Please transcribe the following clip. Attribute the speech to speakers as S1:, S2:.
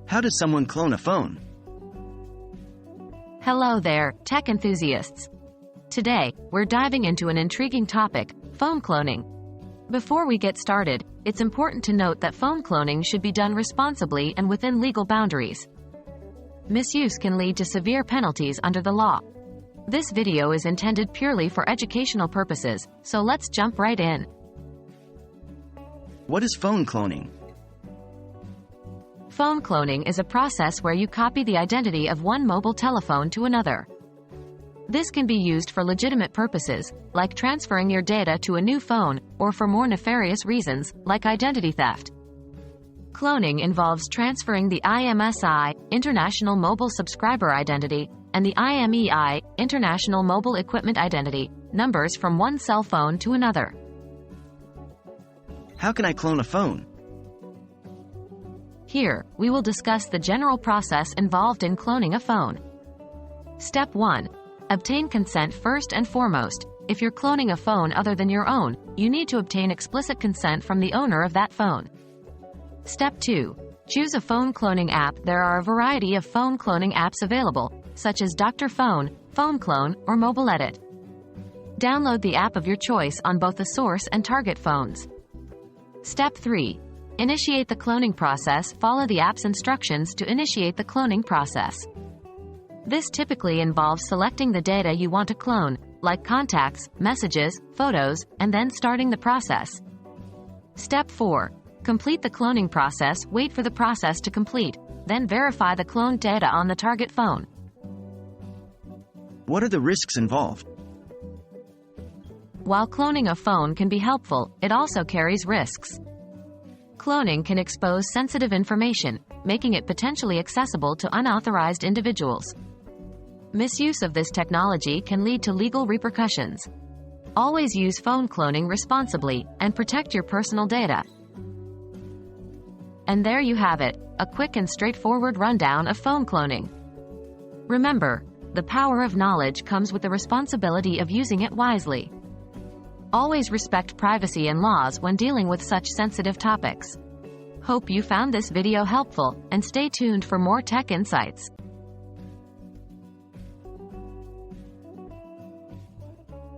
S1: How does someone clone a phone?
S2: Hello there, tech enthusiasts. Today, we're diving into an intriguing topic, phone cloning. Before we get started, it's important to note that phone cloning should be done responsibly and within legal boundaries. Misuse can lead to severe penalties under the law. This video is intended purely for educational purposes, so let's jump right in.
S1: What is phone cloning?
S2: Phone cloning is a process where you copy the identity of one mobile telephone to another. This can be used for legitimate purposes, like transferring your data to a new phone, or for more nefarious reasons, like identity theft. Cloning involves transferring the IMSI, International Mobile Subscriber Identity, and the IMEI, International Mobile Equipment Identity, numbers from one cell phone to another.
S1: How can I clone a phone?
S2: Here, we will discuss the general process involved in cloning a phone. Step 1. Obtain consent first and foremost. If you're cloning a phone other than your own, you need to obtain explicit consent from the owner of that phone. Step 2. Choose a phone cloning app. There are a variety of phone cloning apps available, such as Dr. Phone, Phone Clone, or Mobile Edit. Download the app of your choice on both the source and target phones. Step 3. Initiate the cloning process. Follow the app's instructions to initiate the cloning process. This typically involves selecting the data you want to clone, like contacts, messages, photos, and then starting the process. Step 4. Complete the cloning process. Wait for the process to complete, then verify the cloned data on the target phone.
S1: What are the risks involved?
S2: While cloning a phone can be helpful, it also carries risks. Cloning can expose sensitive information, making it potentially accessible to unauthorized individuals. Misuse of this technology can lead to legal repercussions. Always use phone cloning responsibly, and protect your personal data. And there you have it, a quick and straightforward rundown of phone cloning. Remember, the power of knowledge comes with the responsibility of using it wisely. Always respect privacy and laws when dealing with such sensitive topics. Hope you found this video helpful, and stay tuned for more tech insights.